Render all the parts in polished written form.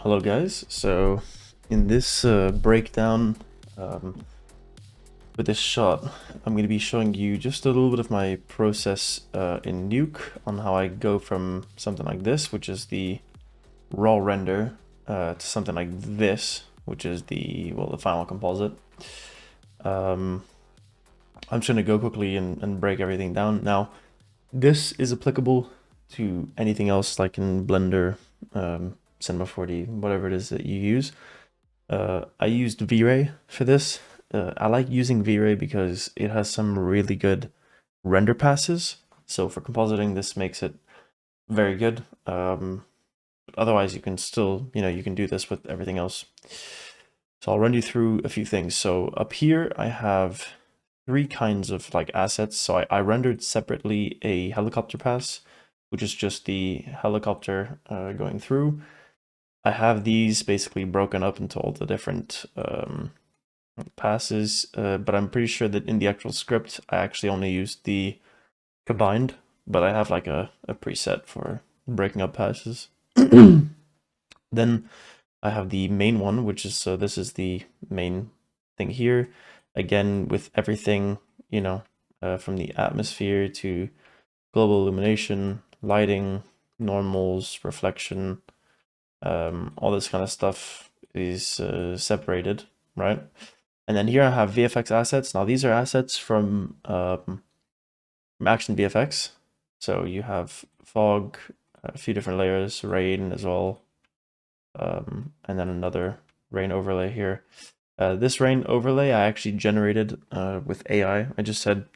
Hello guys, so in this breakdown with this shot, I'm going to be showing you just a little bit of my process in Nuke on how I go from something like this, which is the raw render, to something like this, which is the final composite. I'm just going to go quickly and break everything down. Now, this is applicable to anything else like in Blender, Cinema 4D, whatever it is that you use. I used VRay for this. I like using VRay because it has some really good render passes. So for compositing, this makes it very good. Otherwise, you can still, you can do this with everything else. So I'll run you through a few things. So up here, I have three kinds of like assets. So I rendered separately a helicopter pass, which is just the helicopter going through. I have these basically broken up into all the different passes, but I'm pretty sure that in the actual script, I actually only used the combined, but I have like a preset for breaking up passes. Then I have the main one, which is, so this is the main thing here. Again, with everything, from the atmosphere to global illumination, lighting, normals, reflection, all this kind of stuff is separated, right? And then here I have VFX assets. Now these are assets from Action VFX. So you have fog, a few different layers, rain as well, and then another rain overlay here. This rain overlay I actually generated with AI. I just said,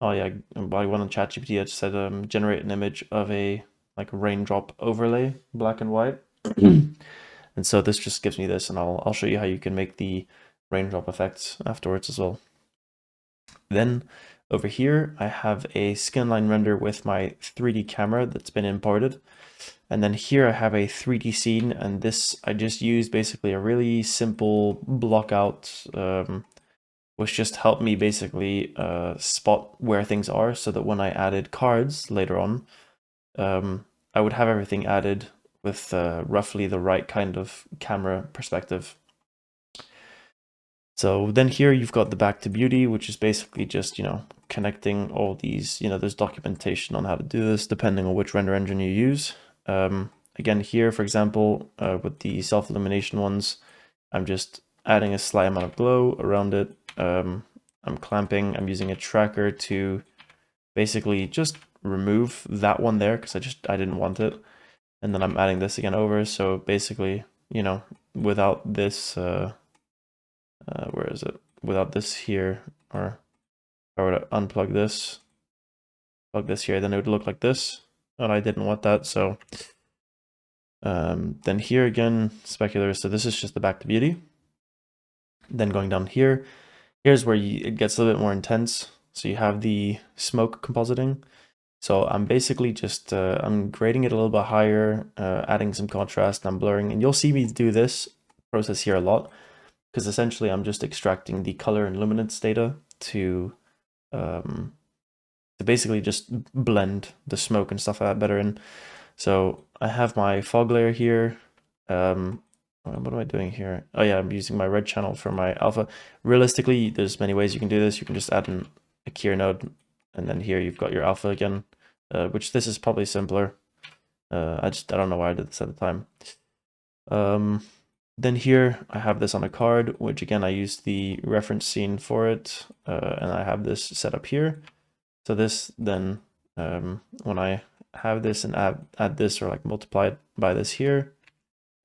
oh yeah, I went on ChatGPT. I just said generate an image of a like raindrop overlay, black and white. And so this just gives me this, and I'll show you how you can make the raindrop effects afterwards as well. Then over here, I have a skinline render with my 3D camera that's been imported. And then here I have a 3D scene, and this I just used basically a really simple block out, which just helped me basically spot where things are, so that when I added cards later on, I would have everything added with roughly the right kind of camera perspective. So then here you've got the back to beauty, which is basically just, connecting all these, there's documentation on how to do this depending on which render engine you use. Again, here, for example, with the self-illumination ones, I'm just adding a slight amount of glow around it. I'm clamping, I'm using a tracker to basically just remove that one there because I didn't want it. And then I'm adding this again over. So basically, without this, where is it? Without this here, or if I were to unplug this, plug this here, then it would look like this. And I didn't want that, so then here again, specular. So this is just the back to beauty. Then going down here, here's where it gets a little bit more intense. So you have the smoke compositing. So I'm basically just, I'm grading it a little bit higher, adding some contrast, and I'm blurring. And you'll see me do this process here a lot, because essentially I'm just extracting the color and luminance data to basically just blend the smoke and stuff like that better in. So I have my fog layer here. What am I doing here? Oh yeah, I'm using my red channel for my alpha. Realistically, there's many ways you can do this. You can just add a keyer node, and then here you've got your alpha again, which this is probably simpler. I don't know why I did this at the time. Then here I have this on a card, which again, I used the reference scene for it, and I have this set up here. So this then, when I have this and add this, or like multiply it by this here,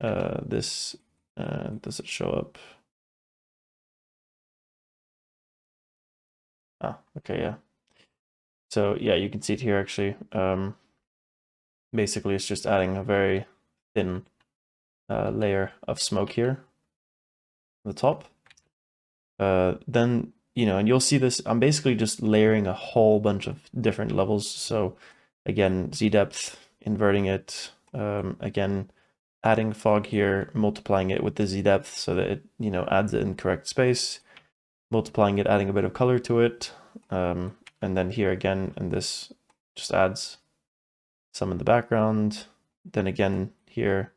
this, does it show up? Ah, okay, yeah. So yeah, you can see it here actually. Basically, it's just adding a very thin layer of smoke here on the top. Then, and you'll see this, I'm basically just layering a whole bunch of different levels. So again, Z depth, inverting it, again, adding fog here, multiplying it with the Z depth so that it, adds it in correct space, multiplying it, adding a bit of color to it. And then here again, and this just adds some in the background. Then again, here,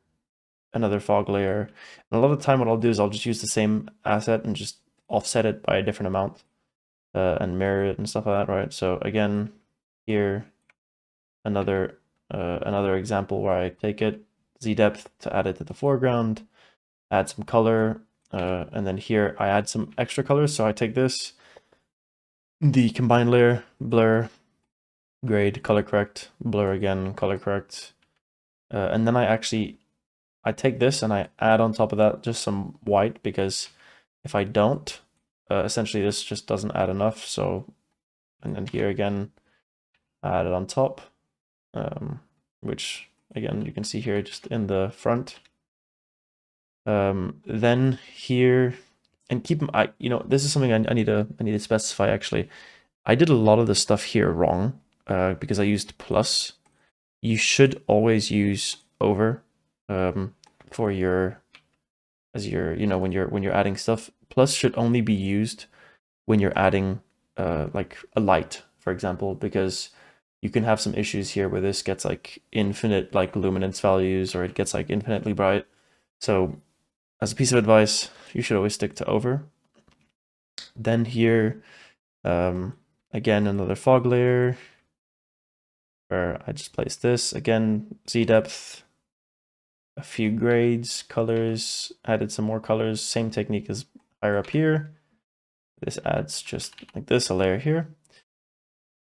another fog layer. And a lot of the time what I'll do is I'll just use the same asset and just offset it by a different amount and mirror it and stuff like that, right? So again, here, another example where I take it, Z-depth to add it to the foreground, add some color, and then here I add some extra colors. So I take this, the combine layer, blur, grade, color correct, blur again, color correct. And then I take this and I add on top of that just some white, because if I don't, essentially this just doesn't add enough. So, and then here again, I add it on top, which again, you can see here just in the front. Then here, and keep, this is something I need to specify actually. I did a lot of the stuff here wrong, because I used plus. You should always use over, for your, when you're adding stuff. Plus should only be used when you're adding, like a light, for example, because you can have some issues here where this gets like infinite like luminance values, or it gets like infinitely bright. So as a piece of advice, you should always stick to over. Then here, again, another fog layer where I just place this, again, Z depth, a few grades, colors, added some more colors, same technique as higher up here. This adds just like this, a layer here.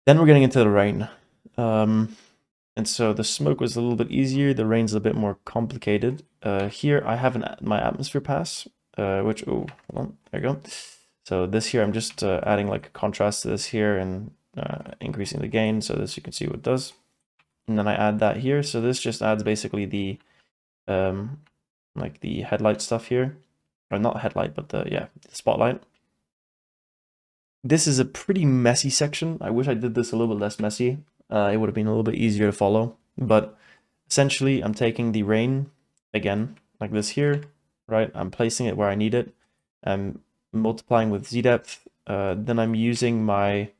Then we're getting into the rain. And so the smoke was a little bit easier, the rain's a bit more complicated. Here I have my atmosphere pass, which, oh, hold on, there you go. So this here, I'm just adding like a contrast to this here and increasing the gain, so this you can see what it does. And then I add that here, so this just adds basically the like the headlight stuff here, or not headlight, but the spotlight. This is a pretty messy section. I wish I did this a little bit less messy. It would have been a little bit easier to follow, but essentially I'm taking the rain again, like this here, right? I'm placing it where I need it. I'm multiplying with Z-depth. Then I'm using my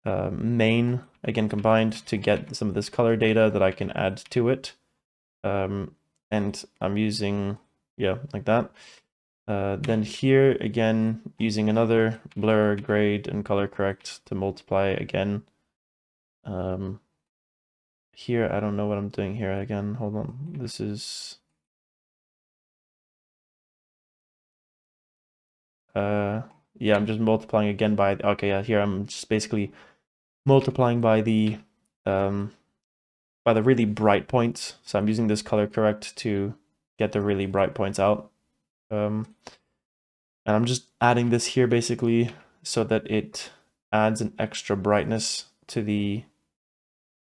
main, again combined, to get some of this color data that I can add to it. And I'm using, like that. Then here, again, using another blur, grade, and color correct to multiply again. Here, I don't know what I'm doing here again. Hold on. This is... yeah, I'm just multiplying again by... Okay, yeah, here I'm just basically multiplying by the really bright points. So I'm using this color correct to get the really bright points out. And I'm just adding this here basically so that it adds an extra brightness to the...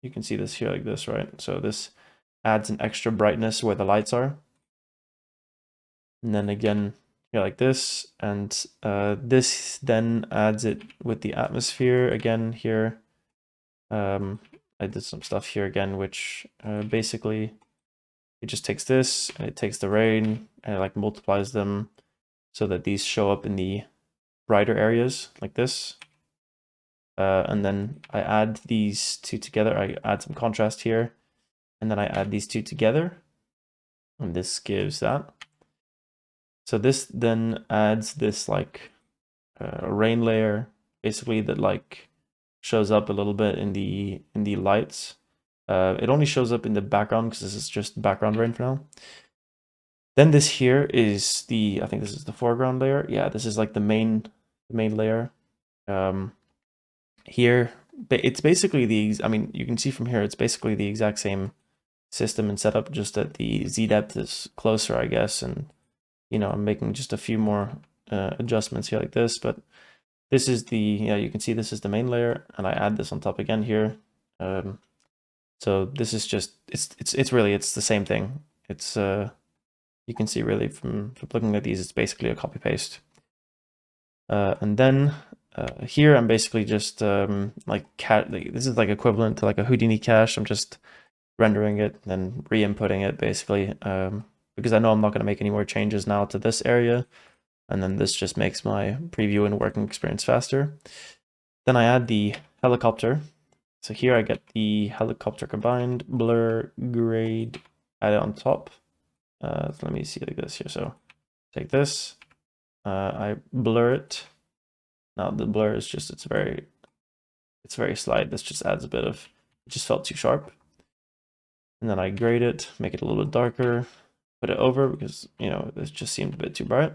You can see this here like this, right? So this adds an extra brightness where the lights are. And then again, here like this. And this then adds it with the atmosphere again here. I did some stuff here again, which basically it just takes this and it takes the rain and it like multiplies them so that these show up in the brighter areas like this. And then I add these two together. I add some contrast here, and then I add these two together, and this gives that. So this then adds this like rain layer, basically, that like shows up a little bit in the lights. It only shows up in the background because this is just background rain for now. Then this here is I think this is the foreground layer. Yeah, this is like the main layer. Here, it's basically you can see from here, it's basically the exact same system and setup, just that the Z-depth is closer, I guess, and, I'm making just a few more adjustments here like this, but this is you can see this is the main layer, and I add this on top again here. So this is just, it's really the same thing. It's, you can see really from looking at these, it's basically a copy-paste. And then here I'm basically just this is like equivalent to like a Houdini cache. I'm just rendering it and then re-inputting it basically, because I know I'm not going to make any more changes now to this area, and then this just makes my preview and working experience faster. Then I add the helicopter. So here I get the helicopter combined, blur, grade, add it on top. So let me see like this here. So take this, I blur it. Now the blur is just, it's very slight. This just adds a bit of, it just felt too sharp. And then I grade it, make it a little bit darker, put it over because, you know, this just seemed a bit too bright.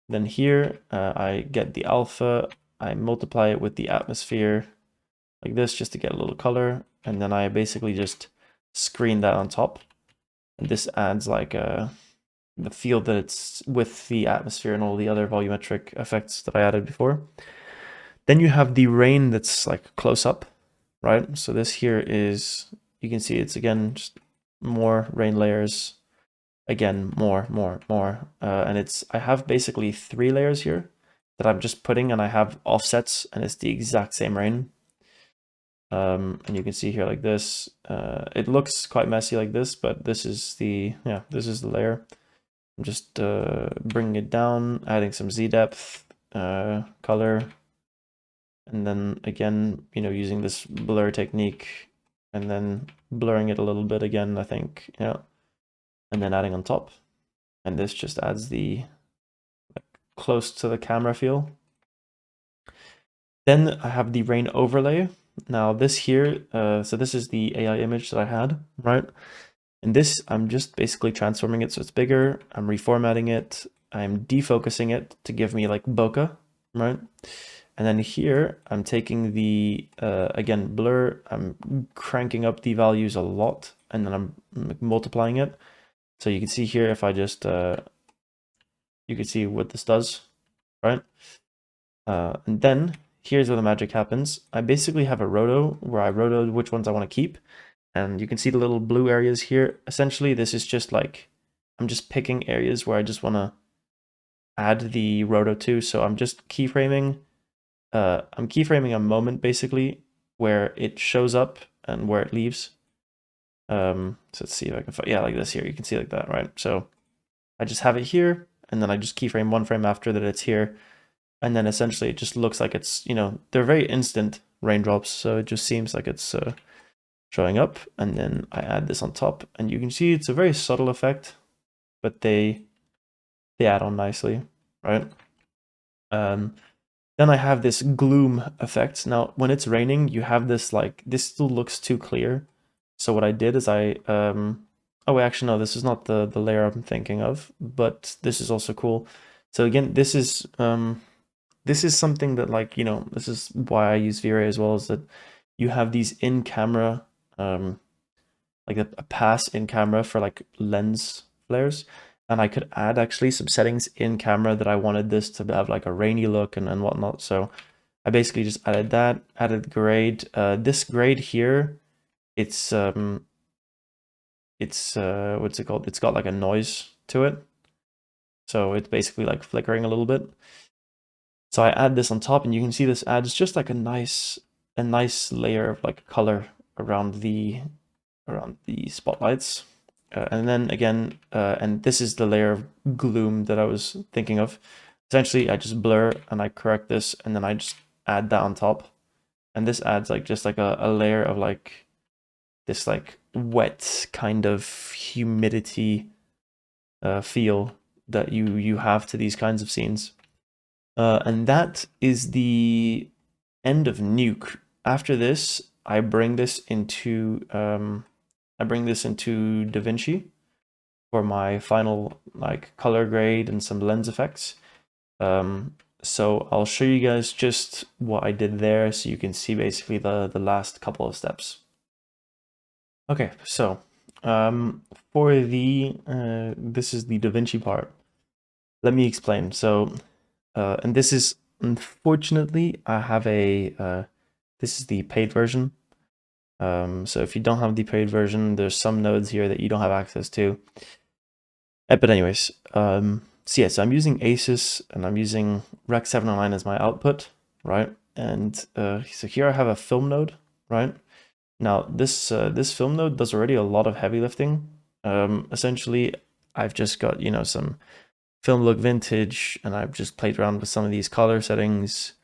Then here, I get the alpha, I multiply it with the atmosphere like this just to get a little color. And then I basically just screen that on top. And this adds like the feel that it's with the atmosphere and all the other volumetric effects that I added before. Then you have the rain that's like close up, right? So this here is, you can see it's again, just more rain layers. Again, more. And it's, I have basically 3 layers here that I'm just putting, and I have offsets, and it's the exact same rain. And you can see here like this, it looks quite messy like this, but this is the, yeah, this is the layer. I'm just bringing it down, adding some Z depth, color, and then again, you know, using this blur technique, and then blurring it a little bit again, I think, yeah, and then adding on top. And this just adds the like, close to the camera feel. Then I have the rain overlay. Now this here, so this is the AI image that I had, right? And this, I'm just basically transforming it so it's bigger. I'm reformatting it. I'm defocusing it to give me like bokeh, right? And then here, I'm taking the, again, blur, I'm cranking up the values a lot, and then I'm multiplying it. So you can see here, if I just, you can see what this does, right? And then here's where the magic happens. I basically have a roto where I rotoed which ones I want to keep. And you can see the little blue areas here. Essentially, this is just like, I'm just picking areas where I just want to add the roto to. So I'm just keyframing. I'm keyframing a moment basically where it shows up and where it leaves. So let's see if I can find, yeah, like this here. You can see like that, right? So I just have it here, and then I just keyframe 1 frame after that it's here. And then essentially it just looks like it's, you know, they're very instant raindrops. So it just seems like it's showing up. And then I add this on top, and you can see it's a very subtle effect, but they add on nicely, right? Then I have this gloom effect. Now, when it's raining, you have this like, this still looks too clear. So what I did is I, oh, actually, no, this is not the layer I'm thinking of, but this is also cool. So again, this is something that, like, you know, this is why I use VRay as well, is that you have these in-camera, like a pass in camera for like lens flares. And I could add actually some settings in camera that I wanted this to have like a rainy look and whatnot. So I basically just added that, added grade. This grade here, it's what's it called? It's got like a noise to it. So it's basically like flickering a little bit. So I add this on top, and you can see this adds just like a nice layer of like color around the spotlights. And then again, and this is the layer of gloom that I was thinking of. Essentially, I just blur and I correct this, and then I just add that on top. And this adds like just like a layer of like this like wet kind of humidity feel that you have to these kinds of scenes. And that is the end of Nuke. After this, I bring this into DaVinci for my final like color grade and some lens effects. So I'll show you guys just what I did there, so you can see basically the last couple of steps. Okay, so for the this is the DaVinci part. Let me explain. So and this is, unfortunately, I have a this is the paid version. So if you don't have the paid version, there's some nodes here that you don't have access to. But anyways, so yeah, so I'm using Asus, and I'm using Rec 709 as my output, right? And so here I have a film node, right? Now this this film node does already a lot of heavy lifting. Essentially, I've just got, you know, some film look vintage, and I've just played around with some of these color settings.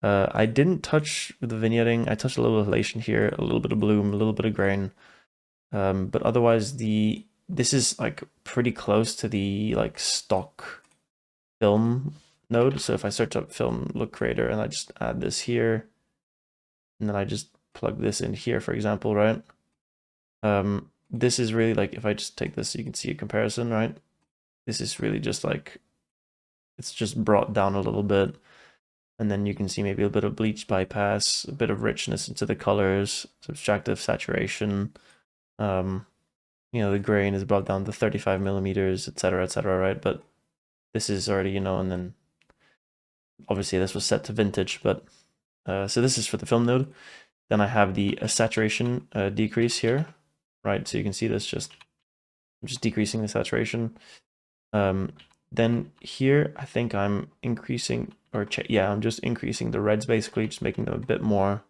I didn't touch the vignetting. I touched a little elation here, a little bit of bloom, a little bit of grain. But otherwise, the this is like pretty close to the like stock film node. So if I search up film look creator and I just add this here, and then I just plug this in here, for example, right? This is really like, if I just take this, you can see a comparison, right? This is really just like, it's just brought down a little bit. And then you can see maybe a bit of bleach bypass, a bit of richness into the colors, subtractive saturation. You know, the grain is brought down to 35 millimeters, etc., right? But this is already, you know, and then obviously this was set to vintage, but so this is for the film node. Then I have the saturation decrease here, right? So you can see this just decreasing the saturation. Then here, I think I'm increasing, or yeah, I'm just increasing the reds, basically, just making them a bit more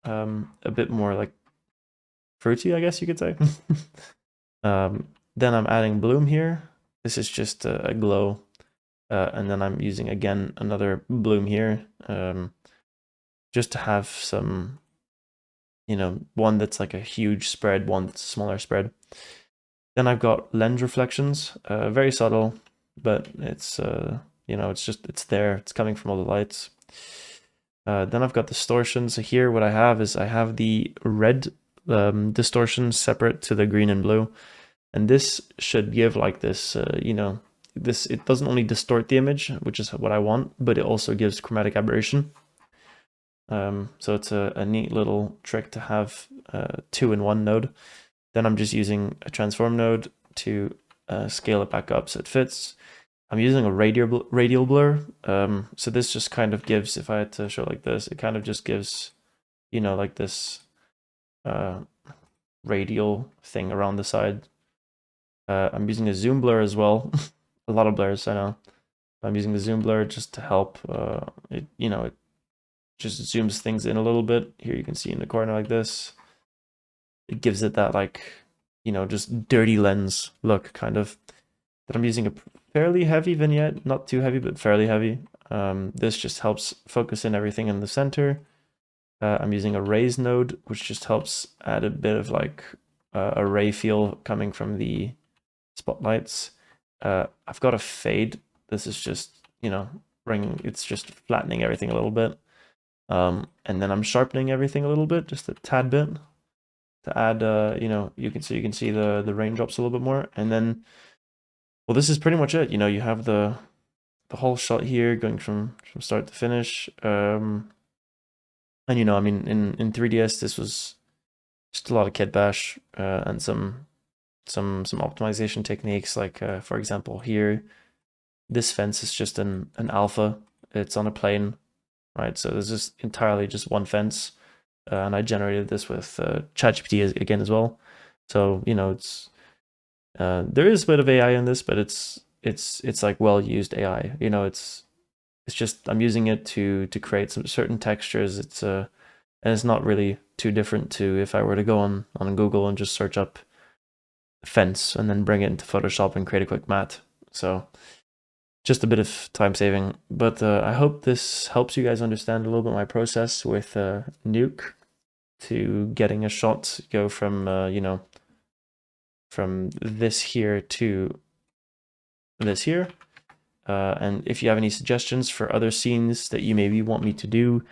like fruity, I guess you could say. Then I'm adding bloom here. This is just a glow. And then I'm using, again, another bloom here, just to have some, you know, one that's like a huge spread, one that's a smaller spread. Then I've got lens reflections, very subtle, but it's, you know, it's there, it's coming from all the lights. Then I've got distortion. So here what I have is I have the red distortion separate to the green and blue. And this should give like this, you know, this, it doesn't only distort the image, which is what I want, but it also gives chromatic aberration. So it's a neat little trick to have 2 in 1 node. Then I'm just using a transform node to scale it back up so it fits. I'm using a radial blur. So this just kind of gives, if I had to show like this, it kind of just gives, you know, like this radial thing around the side. I'm using a zoom blur as well. A lot of blurs, I know. I'm using the zoom blur just to help it, you know, it just zooms things in a little bit. Here you can see in the corner like this. It gives it that, like, you know, just dirty lens look, kind of. That I'm using a fairly heavy vignette, not too heavy, but fairly heavy. This just helps focus in everything in the center. I'm using a raise node, which just helps add a bit of like a ray feel coming from the spotlights. I've got a fade. This is just, you know, it's just flattening everything a little bit. And then I'm sharpening everything a little bit, just a tad bit, to add, you know, you can see the raindrops a little bit more. And then, well, this is pretty much it. You know, you have the whole shot here going from start to finish. And you know, I mean, in 3ds, this was just a lot of kit bash and some optimization techniques. Like for example, here, this fence is just an alpha. It's on a plane, right? So this is entirely just one fence, and I generated this with ChatGPT again as well. So you know, it's there is a bit of AI in this, but it's like well used AI. You know, it's just I'm using it to create some certain textures. It's and it's not really too different to if I were to go on Google and just search up fence and then bring it into Photoshop and create a quick matte. So just a bit of time saving, but I hope this helps you guys understand a little bit my process with Nuke to getting a shot go from you know, from this here to this here. And if you have any suggestions for other scenes that you maybe want me to do,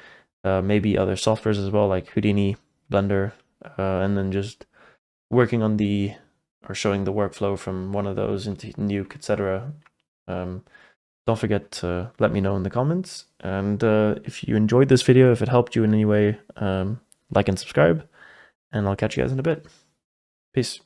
maybe other softwares as well, like Houdini, Blender, and then just working on or showing the workflow from one of those into Nuke, etc. Don't forget to let me know in the comments. And if you enjoyed this video, if it helped you in any way, like and subscribe. And I'll catch you guys in a bit. Peace.